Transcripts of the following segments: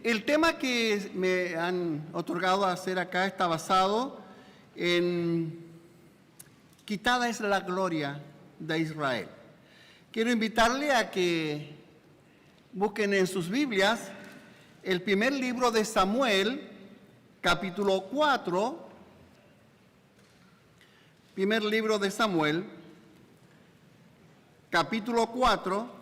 El tema que me han otorgado a hacer acá está basado en quitada es la gloria de Israel. Quiero invitarle a que busquen en sus Biblias el primer libro de Samuel, capítulo 4. Primer libro de Samuel, capítulo 4.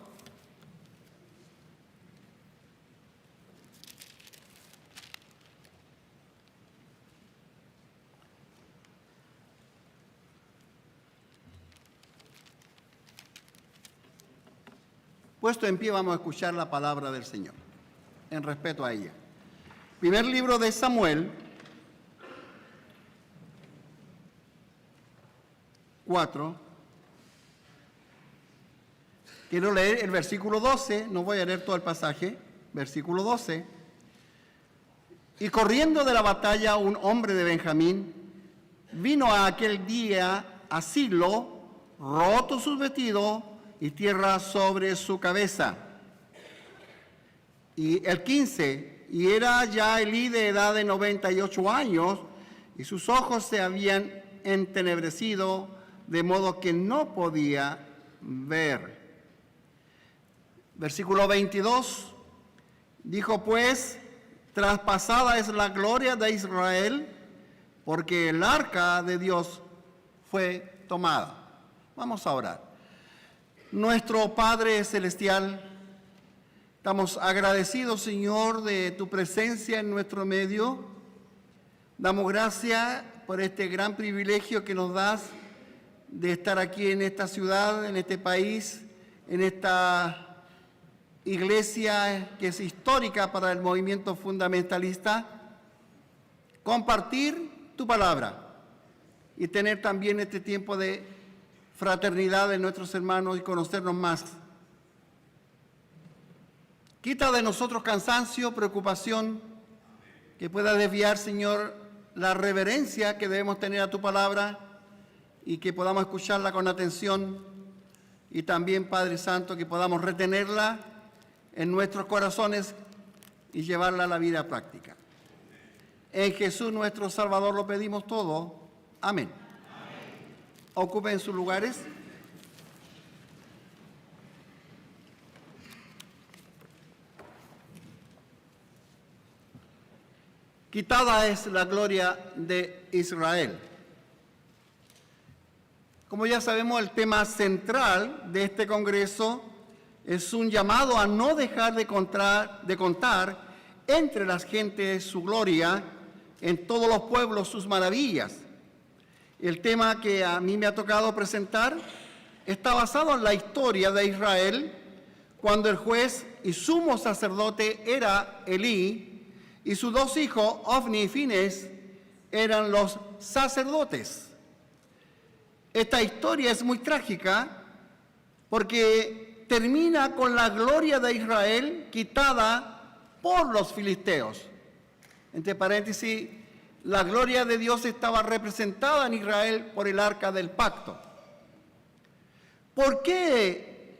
Puesto en pie, vamos a escuchar la palabra del Señor, en respeto a ella. Primer libro de Samuel, 4. Quiero leer el versículo 12, no voy a leer todo el pasaje, versículo 12. Y corriendo de la batalla un hombre de Benjamín, vino a aquel día a Silo, roto sus vestidos y tierra sobre su cabeza. Y el 15, y era ya Elí de edad de 98 años, y sus ojos se habían entenebrecido, de modo que no podía ver. Versículo 22, dijo pues, traspasada es la gloria de Israel, porque el arca de Dios fue tomada. Vamos a orar. Nuestro Padre Celestial, estamos agradecidos, Señor, de tu presencia en nuestro medio. Damos gracias por este gran privilegio que nos das de estar aquí en esta ciudad, en este país, en esta iglesia que es histórica para el movimiento fundamentalista, compartir tu palabra y tener también este tiempo de fraternidad de nuestros hermanos y conocernos más. Quita de nosotros cansancio, preocupación, que pueda desviar, Señor, la reverencia que debemos tener a tu palabra y que podamos escucharla con atención y también, Padre Santo, que podamos retenerla en nuestros corazones y llevarla a la vida práctica. En Jesús nuestro Salvador lo pedimos todo. Amén. Ocupen sus lugares. Quitada es la gloria de Israel. Como ya sabemos, el tema central de este congreso es un llamado a no dejar de contar entre las gentes su gloria, en todos los pueblos sus maravillas. El tema que a mí me ha tocado presentar está basado en la historia de Israel, cuando el juez y sumo sacerdote era Elí, y sus dos hijos, Ofni y Fines, eran los sacerdotes. Esta historia es muy trágica porque termina con la gloria de Israel quitada por los filisteos. Entre paréntesis, la gloria de Dios estaba representada en Israel por el arca del pacto. ¿Por qué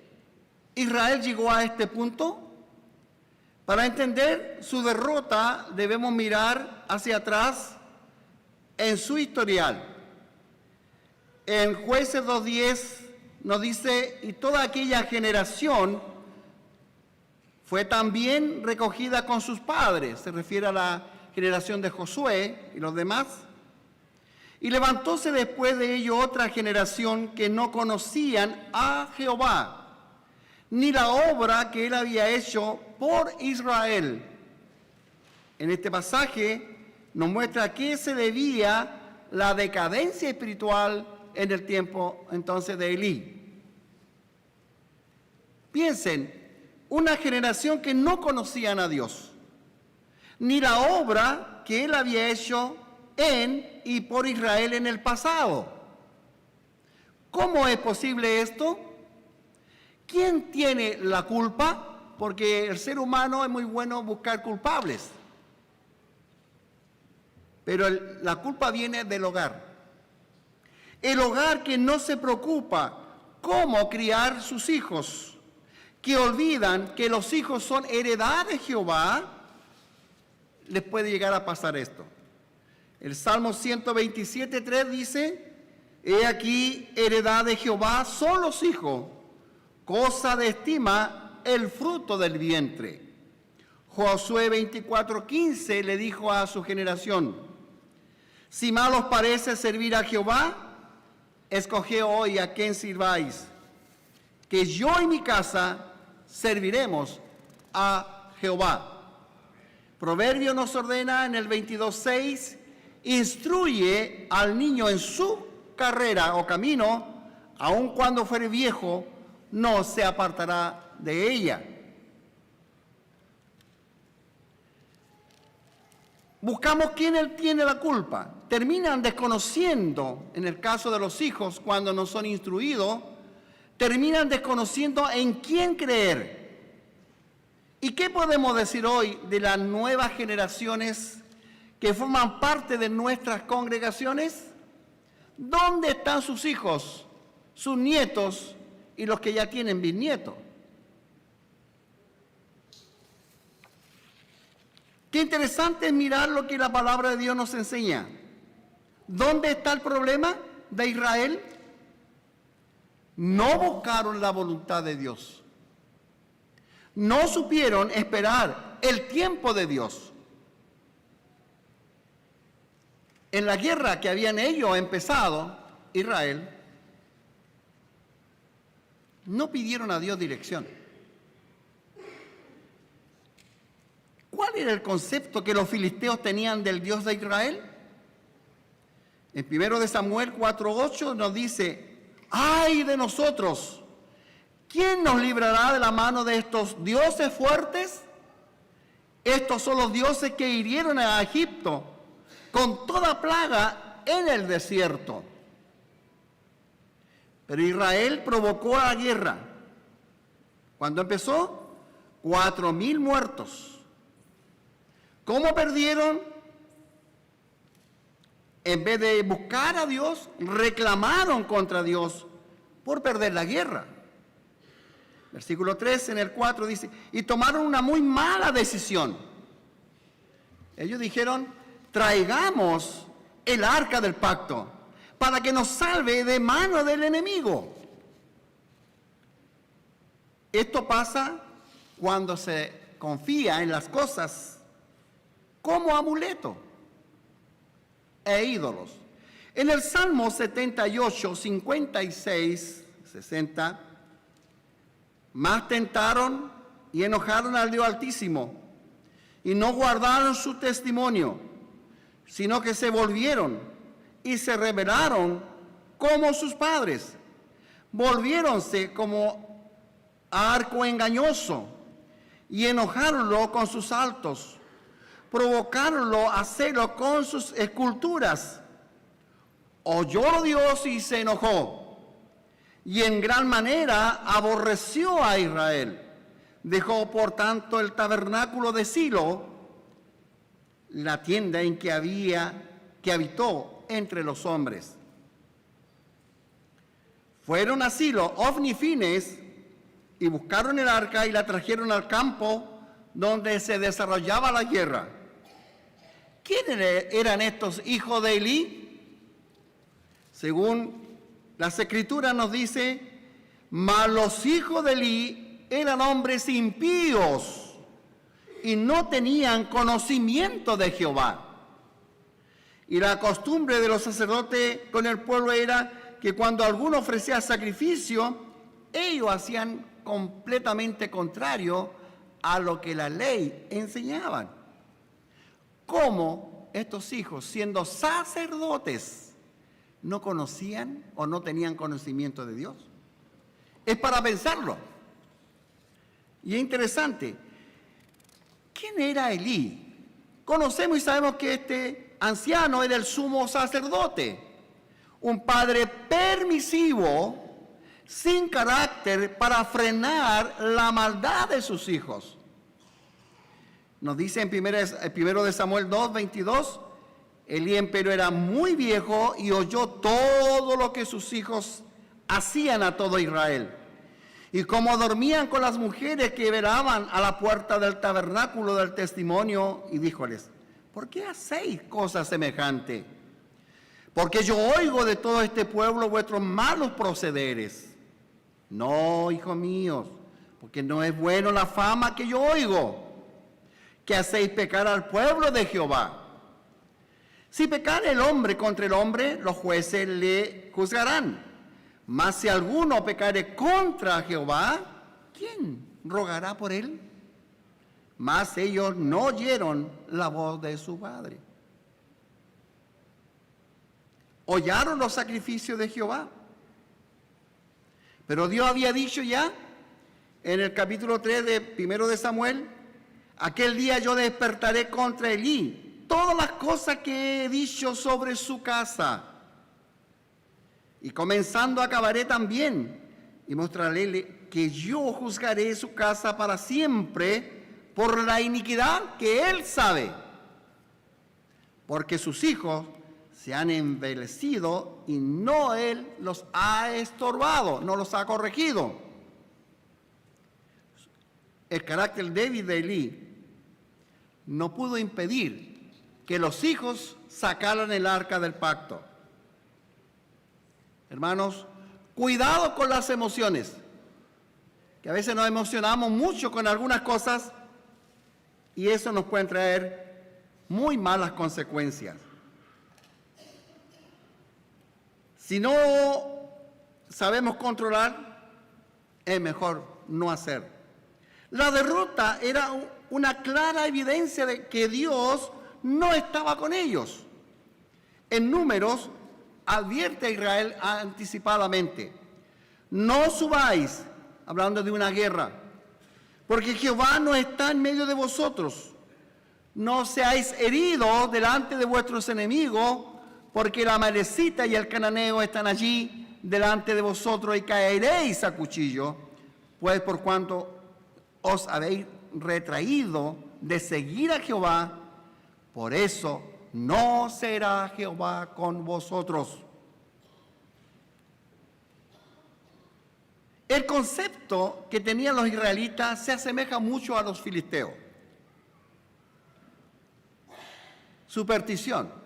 Israel llegó a este punto? Para entender su derrota debemos mirar hacia atrás en su historial. En Jueces 2:10 nos dice, y toda aquella generación fue también recogida con sus padres, se refiere a la generación de Josué y los demás, y levantóse después de ello otra generación que no conocían a Jehová, ni la obra que él había hecho por Israel. En este pasaje nos muestra a qué se debía la decadencia espiritual en el tiempo entonces de Elí. Piensen, una generación que no conocían a Dios, ni la obra que él había hecho en y por Israel en el pasado. ¿Cómo es posible esto? ¿Quién tiene la culpa? Porque el ser humano es muy bueno buscar culpables. Pero la culpa viene del hogar. El hogar que no se preocupa cómo criar sus hijos, que olvidan que los hijos son heredad de Jehová les puede llegar a pasar esto. El Salmo 127:3 dice: he aquí, heredad de Jehová son los hijos, cosa de estima el fruto del vientre. Josué 24:15 le dijo a su generación: si mal os parece servir a Jehová, escoged hoy a quién sirváis, que yo y mi casa serviremos a Jehová. Proverbio nos ordena en el 22:6: instruye al niño en su carrera o camino, aun cuando fuere viejo, no se apartará de ella. Buscamos quién él tiene la culpa. Terminan desconociendo, en el caso de los hijos, cuando no son instruidos, terminan desconociendo en quién creer. ¿Y qué podemos decir hoy de las nuevas generaciones que forman parte de nuestras congregaciones? ¿Dónde están sus hijos, sus nietos y los que ya tienen bisnietos? Qué interesante es mirar lo que la palabra de Dios nos enseña. ¿Dónde está el problema de Israel? No buscaron la voluntad de Dios. No supieron esperar el tiempo de Dios. En la guerra que habían ellos empezado, Israel, no pidieron a Dios dirección. ¿Cuál era el concepto que los filisteos tenían del Dios de Israel? En 1 Samuel 4:8 nos dice: ¡ay de nosotros! ¿Quién nos librará de la mano de estos dioses fuertes? Estos son los dioses que hirieron a Egipto con toda plaga en el desierto. Pero Israel provocó la guerra. ¿Cuándo empezó? 4,000 muertos. ¿Cómo perdieron? En vez de buscar a Dios, reclamaron contra Dios por perder la guerra. Versículo 3 en el 4 dice: y tomaron una muy mala decisión. Ellos dijeron: traigamos el arca del pacto para que nos salve de mano del enemigo. Esto pasa cuando se confía en las cosas como amuleto e ídolos. En el Salmo 78, 56, 60, más tentaron y enojaron al Dios Altísimo, y no guardaron su testimonio, sino que se volvieron y se rebelaron como sus padres. Volviéronse como a arco engañoso y enojáronlo con sus altos. Provocaronlo a celo con sus esculturas. Oyó Dios y se enojó, y en gran manera aborreció a Israel. Dejó por tanto el tabernáculo de Silo, la tienda en que habitó entre los hombres. Fueron a Silo, Ofni y Fines, y buscaron el arca y la trajeron al campo donde se desarrollaba la guerra. ¿Quiénes eran estos hijos de Elí? Según las Escrituras nos dice: mas los hijos de Elí eran hombres impíos y no tenían conocimiento de Jehová. Y la costumbre de los sacerdotes con el pueblo era que cuando alguno ofrecía sacrificio, ellos hacían completamente contrario a lo que la ley enseñaba. ¿Cómo estos hijos, siendo sacerdotes, no conocían o no tenían conocimiento de Dios? Es para pensarlo. Y es interesante. ¿Quién era Elí? Conocemos y sabemos que este anciano era el sumo sacerdote, un padre permisivo, sin carácter, para frenar la maldad de sus hijos. Nos dice en 1 Samuel 2:22, Elí empero era muy viejo y oyó todo lo que sus hijos hacían a todo Israel, y cómo dormían con las mujeres que velaban a la puerta del tabernáculo del testimonio, y díjoles: ¿por qué hacéis cosas semejantes? Porque yo oigo de todo este pueblo vuestros malos procederes. No, hijos míos, porque no es bueno la fama que yo oigo, que hacéis pecar al pueblo de Jehová. Si pecare el hombre contra el hombre, los jueces le juzgarán. Mas si alguno pecare contra Jehová, ¿quién rogará por él? Mas ellos no oyeron la voz de su padre. Hollaron los sacrificios de Jehová. Pero Dios había dicho ya en el capítulo 3 de 1 de Samuel, aquel día yo despertaré contra Elí todas las cosas que he dicho sobre su casa. Y comenzando acabaré también y mostraré que yo juzgaré su casa para siempre por la iniquidad que él sabe. Porque sus hijos se han envilecido y no él los ha estorbado, no los ha corregido. El carácter débil de Elí no pudo impedir que los hijos sacaran el arca del pacto. Hermanos, cuidado con las emociones, que a veces nos emocionamos mucho con algunas cosas y eso nos puede traer muy malas consecuencias. Si no sabemos controlar, es mejor no hacer. La derrota era una clara evidencia de que Dios no estaba con ellos. En Números advierte a Israel anticipadamente: no subáis, hablando de una guerra, porque Jehová no está en medio de vosotros. No seáis heridos delante de vuestros enemigos, porque el amalecita y el cananeo están allí delante de vosotros y caeréis a cuchillo, pues por cuanto os habéis retraído de seguir a Jehová, por eso no será Jehová con vosotros. El concepto que tenían los israelitas se asemeja mucho a los filisteos. Superstición.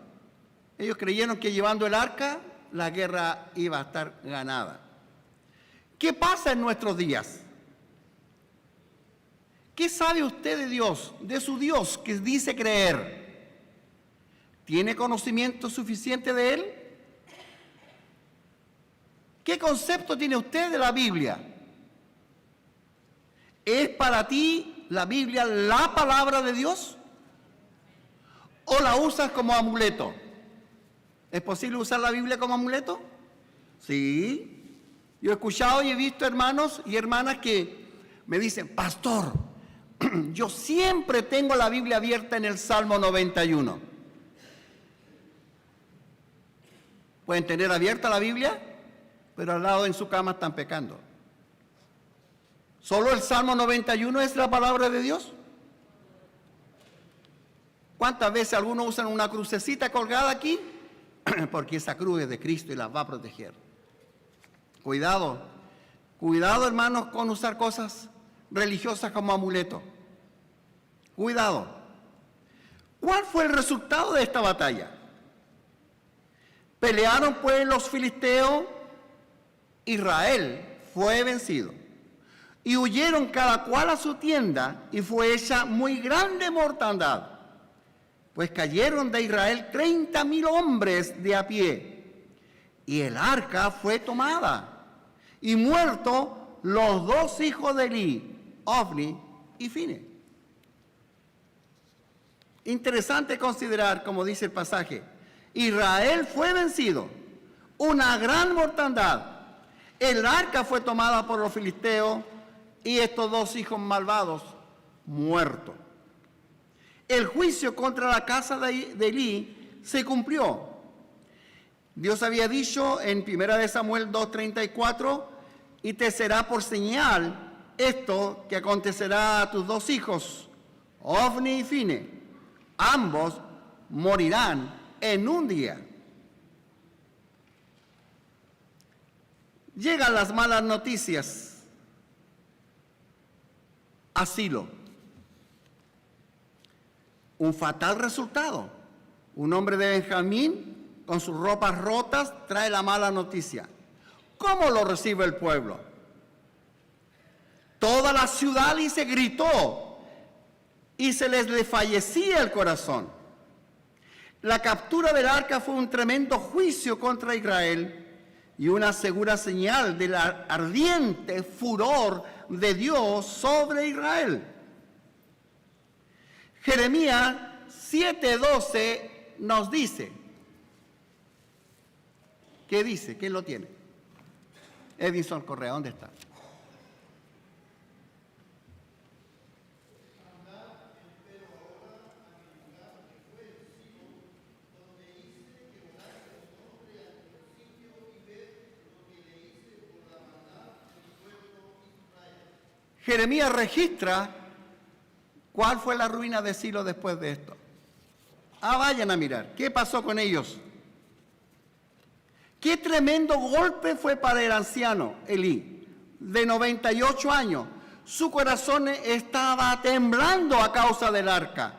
Ellos creyeron que llevando el arca, la guerra iba a estar ganada. ¿Qué pasa en nuestros días? ¿Qué sabe usted de Dios, de su Dios que dice creer? ¿Tiene conocimiento suficiente de Él? ¿Qué concepto tiene usted de la Biblia? ¿Es para ti la Biblia la palabra de Dios? ¿O la usas como amuleto? ¿Es posible usar la Biblia como amuleto? Sí. Yo he escuchado y he visto hermanos y hermanas que me dicen: pastor, yo siempre tengo la Biblia abierta en el Salmo 91. Pueden tener abierta la Biblia, pero al lado en su cama están pecando. ¿Solo el Salmo 91 es la palabra de Dios? ¿Cuántas veces algunos usan una crucecita colgada aquí? Porque esa cruz es de Cristo y la va a proteger. Cuidado, cuidado hermanos con usar cosas religiosas como amuleto. Cuidado. ¿Cuál fue el resultado de esta batalla? Pelearon pues los filisteos, Israel fue vencido. Y huyeron cada cual a su tienda y fue hecha muy grande mortandad. Pues cayeron de Israel 30,000 hombres de a pie, y el arca fue tomada, y muertos los dos hijos de Elí, Ofni y Fine. Interesante considerar, como dice el pasaje, Israel fue vencido, una gran mortandad, el arca fue tomada por los filisteos, y estos dos hijos malvados muertos. El juicio contra la casa de Elí se cumplió. Dios había dicho en 1 de Samuel 2:34: y te será por señal esto que acontecerá a tus dos hijos, Ofni y Fine. Ambos morirán en un día. Llegan las malas noticias a Silo. Un fatal resultado. Un hombre de Benjamín, con sus ropas rotas, trae la mala noticia. ¿Cómo lo recibe el pueblo? Toda la ciudad y se gritó y se les desfallecía el corazón. La captura del arca fue un tremendo juicio contra Israel y una segura señal del ardiente furor de Dios sobre Israel. Jeremías 7:12 nos dice, ¿qué dice? ¿Quién lo tiene? Edison Correa, ¿dónde está? Jeremías registra cuál fue la ruina de Silo después de esto. Vayan a mirar, ¿qué pasó con ellos? Qué tremendo golpe fue para el anciano Elí, de 98 años. Su corazón estaba temblando a causa del arca.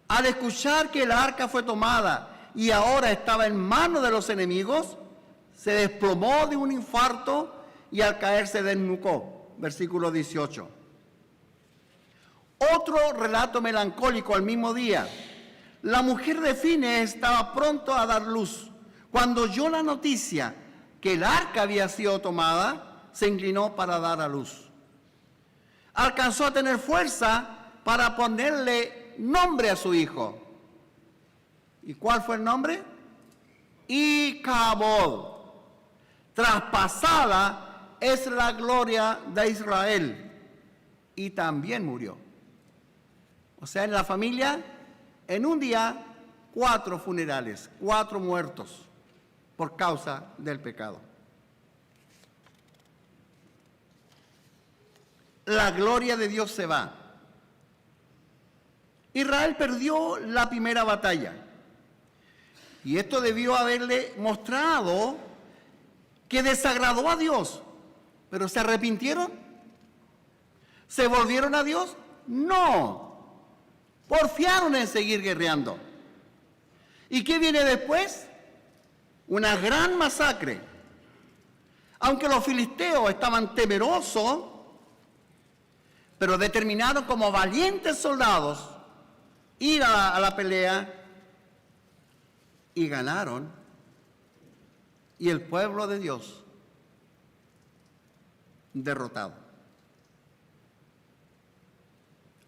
Al escuchar que el arca fue tomada y ahora estaba en manos de los enemigos, se desplomó de un infarto y al caer se desnucó. Versículo 18. Otro relato melancólico al mismo día. La mujer de Fines estaba pronto a dar luz. Cuando oyó la noticia que el arca había sido tomada, se inclinó para dar a luz. Alcanzó a tener fuerza para ponerle nombre a su hijo. ¿Y cuál fue el nombre? Icabod. Traspasada es la gloria de Israel. Y también murió. O sea, en la familia, en un día, 4 funerales, 4 muertos por causa del pecado. La gloria de Dios se va. Israel perdió la primera batalla. Y esto debió haberle mostrado que desagradó a Dios. ¿Pero se arrepintieron? ¿Se volvieron a Dios? No. Porfiaron en seguir guerreando. ¿Y qué viene después? Una gran masacre. Aunque los filisteos estaban temerosos, pero determinaron como valientes soldados ir a la pelea y ganaron. Y el pueblo de Dios derrotado.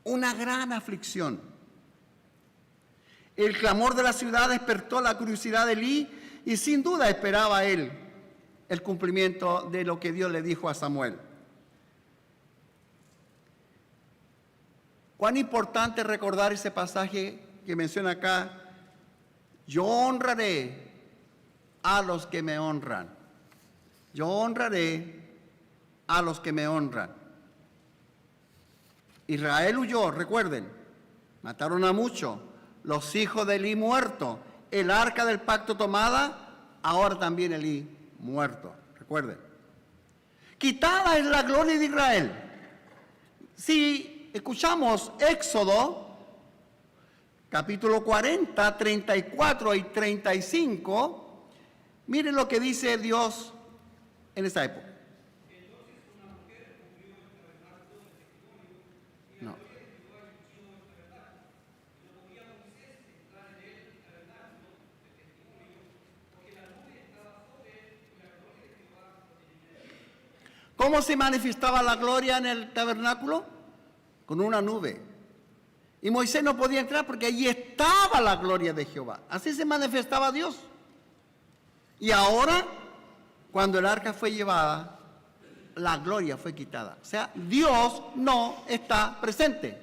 Una gran aflicción. El clamor de la ciudad despertó la curiosidad de Elí y sin duda esperaba él el cumplimiento de lo que Dios le dijo a Samuel. Cuán importante recordar ese pasaje que menciona acá. Yo honraré a los que me honran. Yo honraré a los que me honran. Israel huyó, recuerden, mataron a muchos, los hijos de Elí muertos, el arca del pacto tomada, ahora también Elí muerto, recuerden. Quitada es la gloria de Israel. Si escuchamos Éxodo, capítulo 40, 34 y 35, miren lo que dice Dios en esa época. ¿Cómo se manifestaba la gloria en el tabernáculo? Con una nube. Y Moisés no podía entrar porque allí estaba la gloria de Jehová. Así se manifestaba Dios. Y ahora, cuando el arca fue llevada, la gloria fue quitada. O sea, Dios no está presente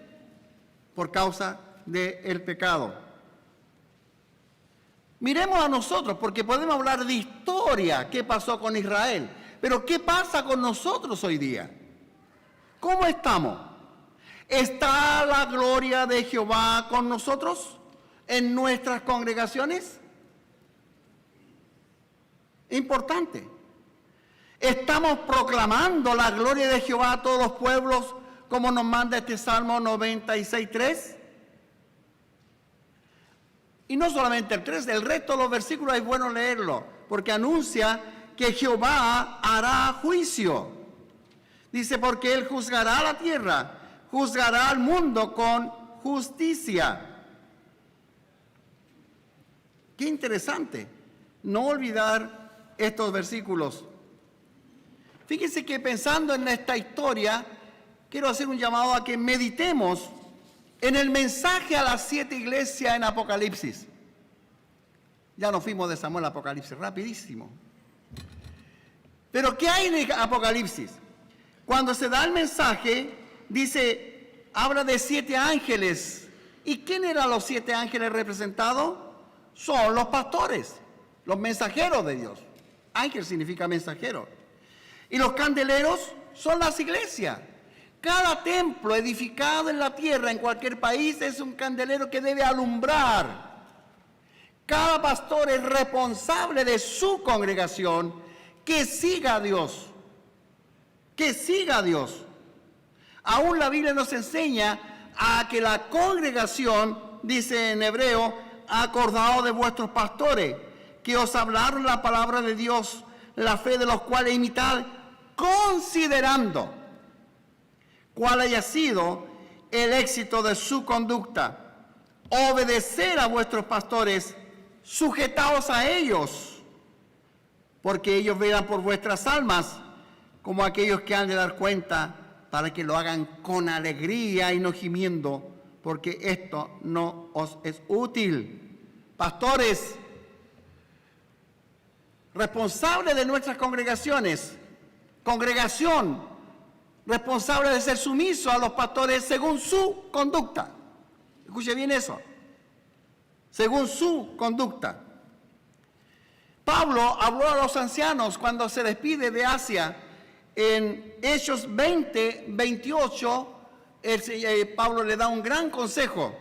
por causa del pecado. Miremos a nosotros, porque podemos hablar de historia, qué pasó con Israel. Pero ¿qué pasa con nosotros hoy día? ¿Cómo estamos? ¿Está la gloria de Jehová con nosotros en nuestras congregaciones? Importante. ¿Estamos proclamando la gloria de Jehová a todos los pueblos como nos manda este Salmo 96:3? Y no solamente el 3, el resto de los versículos es bueno leerlo, porque anuncia que Jehová hará juicio. Dice, porque Él juzgará la tierra, juzgará al mundo con justicia. Qué interesante, no olvidar estos versículos. Fíjense que pensando en esta historia, quiero hacer un llamado a que meditemos en el mensaje a las 7 iglesias en Apocalipsis. Ya nos fuimos de Samuel a Apocalipsis, rapidísimo. Pero ¿qué hay en Apocalipsis? Cuando se da el mensaje, dice, habla de 7 ángeles. ¿Y quién eran los 7 ángeles representados? Son los pastores, los mensajeros de Dios. Ángel significa mensajero. Y los candeleros son las iglesias. Cada templo edificado en la tierra, en cualquier país, es un candelero que debe alumbrar. Cada pastor es responsable de su congregación, que siga a Dios. Que siga a Dios. Aún la Biblia nos enseña a que la congregación, dice en hebreo, ha acordado de vuestros pastores, que os hablaron la palabra de Dios, la fe de los cuales imitad, considerando cuál haya sido el éxito de su conducta. Obedecer a vuestros pastores, sujetaos a ellos, porque ellos velan por vuestras almas, como aquellos que han de dar cuenta, para que lo hagan con alegría y no gimiendo, porque esto no os es útil. Pastores, responsables de nuestras congregaciones, congregación, responsable de ser sumiso a los pastores según su conducta. Escuche bien eso. Según su conducta. Pablo habló a los ancianos cuando se despide de Asia. En Hechos 20, 28, Pablo le da un gran consejo.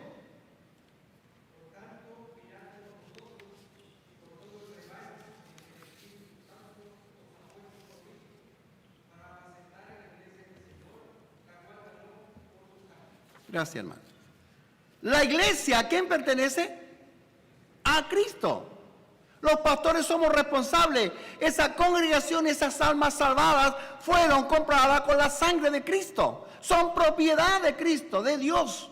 Gracias, hermano. La iglesia, ¿a quién pertenece? A Cristo. Los pastores somos responsables. Esa congregación, esas almas salvadas fueron compradas con la sangre de Cristo. Son propiedad de Cristo, de Dios.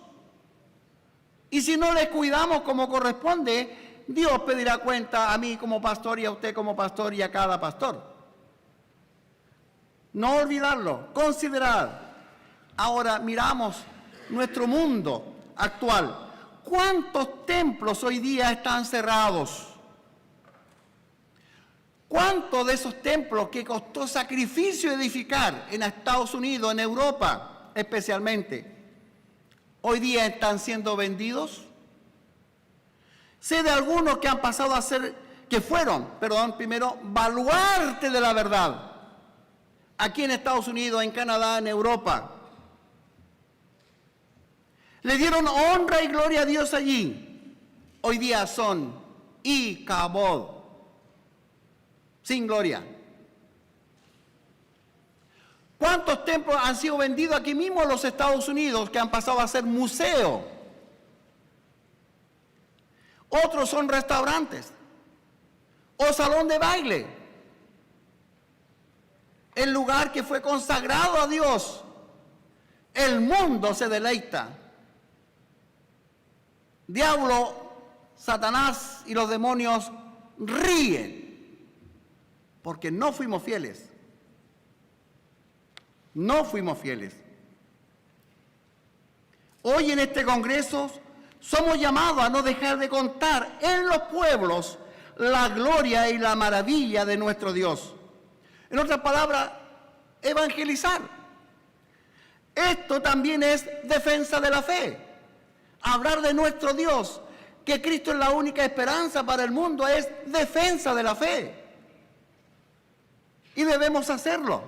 Y si no les cuidamos como corresponde, Dios pedirá cuenta a mí como pastor y a usted como pastor y a cada pastor. No olvidarlo, considerar. Ahora miramos nuestro mundo actual. ¿Cuántos templos hoy día están cerrados? ¿Cuántos de esos templos que costó sacrificio edificar en Estados Unidos, en Europa especialmente, hoy día están siendo vendidos? Sé de algunos que han pasado a ser, que fueron, primero, baluarte de la verdad. Aquí en Estados Unidos, en Canadá, en Europa. Le dieron honra y gloria a Dios allí. Hoy día son Icabod, sin gloria. ¿Cuántos templos han sido vendidos aquí mismo en los Estados Unidos que han pasado a ser museo? Otros son restaurantes o salón de baile. El lugar que fue consagrado a Dios. El mundo se deleita. Diablo, Satanás y los demonios ríen porque no fuimos fieles. No fuimos fieles. Hoy en este Congreso somos llamados a no dejar de contar en los pueblos la gloria y la maravilla de nuestro Dios. En otras palabras, evangelizar. Esto también es defensa de la fe. Hablar de nuestro Dios, que Cristo es la única esperanza para el mundo, es defensa de la fe. Y debemos hacerlo.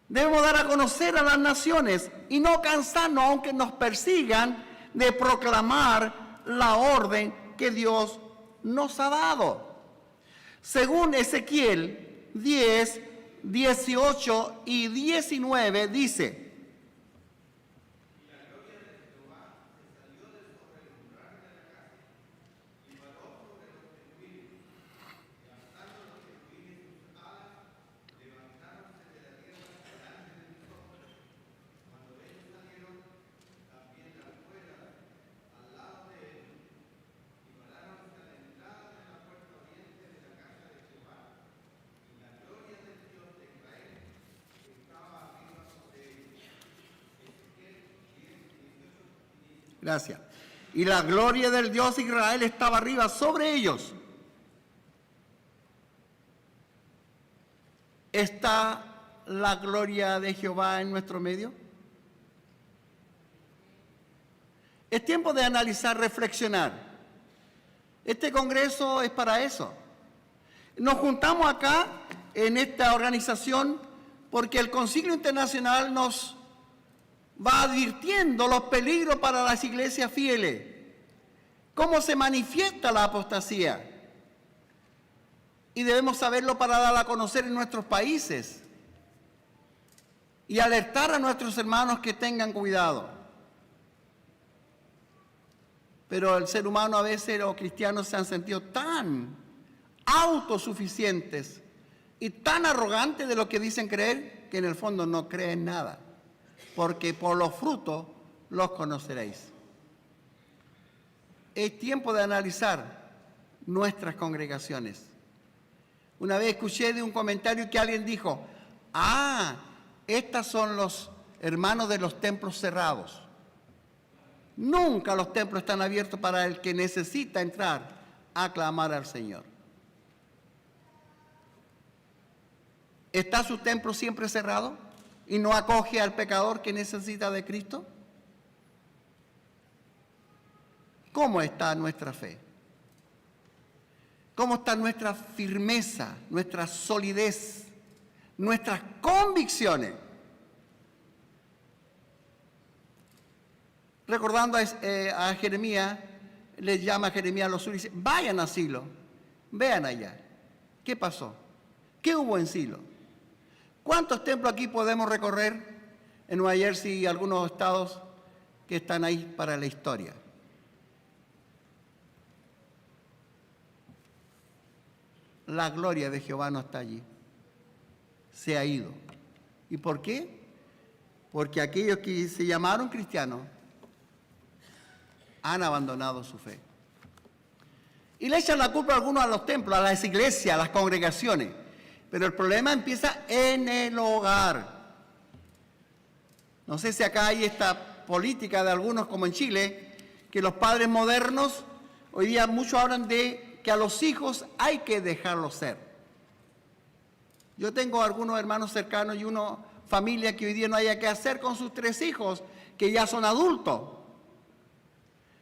Debemos dar a conocer a las naciones y no cansarnos, aunque nos persigan, de proclamar la orden que Dios nos ha dado. Según Ezequiel 10, 18 y 19 dice: Gracias. Y la gloria del Dios de Israel estaba arriba sobre ellos. ¿Está la gloria de Jehová en nuestro medio? Es tiempo de analizar, reflexionar. Este congreso es para eso. Nos juntamos acá en esta organización porque el Concilio Internacional nos va advirtiendo los peligros para las iglesias fieles, cómo se manifiesta la apostasía. Y debemos saberlo para darla a conocer en nuestros países y alertar a nuestros hermanos que tengan cuidado. Pero el ser humano a veces, los cristianos, se han sentido tan autosuficientes y tan arrogantes de lo que dicen creer, que en el fondo no creen nada, porque por los frutos los conoceréis. Es tiempo de analizar nuestras congregaciones. Una vez escuché de un comentario que alguien dijo: estos son los hermanos de los templos cerrados. Nunca los templos están abiertos para el que necesita entrar a clamar al Señor. ¿Está su templo siempre cerrado y no acoge al pecador que necesita de Cristo? ¿Cómo está nuestra fe? ¿Cómo está nuestra firmeza, nuestra solidez, nuestras convicciones? Recordando a Jeremías, les llama a Jeremías a los suyos y dice: vayan a Silo, vean allá. ¿Qué pasó? ¿Qué hubo en Silo? ¿Cuántos templos aquí podemos recorrer en Nueva Jersey y algunos estados que están ahí para la historia? La gloria de Jehová no está allí. Se ha ido. ¿Y por qué? Porque aquellos que se llamaron cristianos han abandonado su fe. Y le echan la culpa a algunos a los templos, a las iglesias, a las congregaciones. Pero el problema empieza en el hogar. No sé si acá hay esta política de algunos, como en Chile, que los padres modernos, hoy día muchos hablan de que a los hijos hay que dejarlos ser. Yo tengo algunos hermanos cercanos y una familia que hoy día no haya qué hacer con sus 3 hijos, que ya son adultos.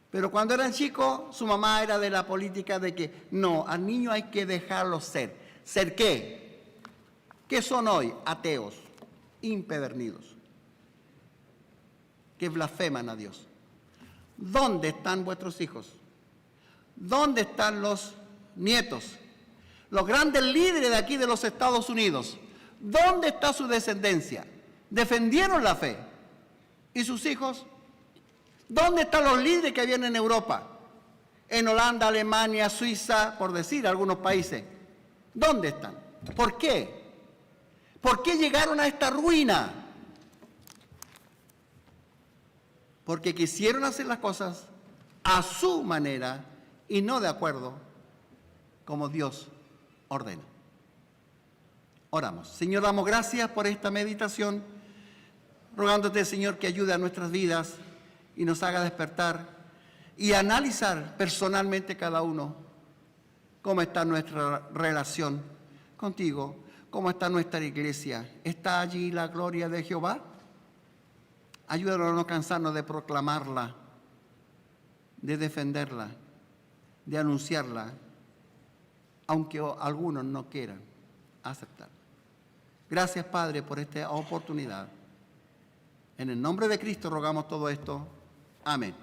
Pero cuando eran chicos, su mamá era de la política de que no, al niño hay que dejarlo ser. ¿Ser qué? ¿Qué son hoy? Ateos, impedernidos, que blasfeman a Dios. ¿Dónde están vuestros hijos? ¿Dónde están los nietos? Los grandes líderes de aquí de los Estados Unidos. ¿Dónde está su descendencia? ¿Defendieron la fe? ¿Y sus hijos? ¿Dónde están los líderes que habían en Europa? En Holanda, Alemania, Suiza, por decir algunos países. ¿Dónde están? ¿Por qué? ¿Por qué llegaron a esta ruina? Porque quisieron hacer las cosas a su manera y no de acuerdo como Dios ordena. Oramos. Señor, damos gracias por esta meditación, rogándote, Señor, que ayude a nuestras vidas y nos haga despertar y analizar personalmente cada uno cómo está nuestra relación contigo, cómo está nuestra iglesia. ¿Está allí la gloria de Jehová? Ayúdanos a no cansarnos de proclamarla, de defenderla, de anunciarla, aunque algunos no quieran aceptarla. Gracias, Padre, por esta oportunidad. En el nombre de Cristo rogamos todo esto. Amén.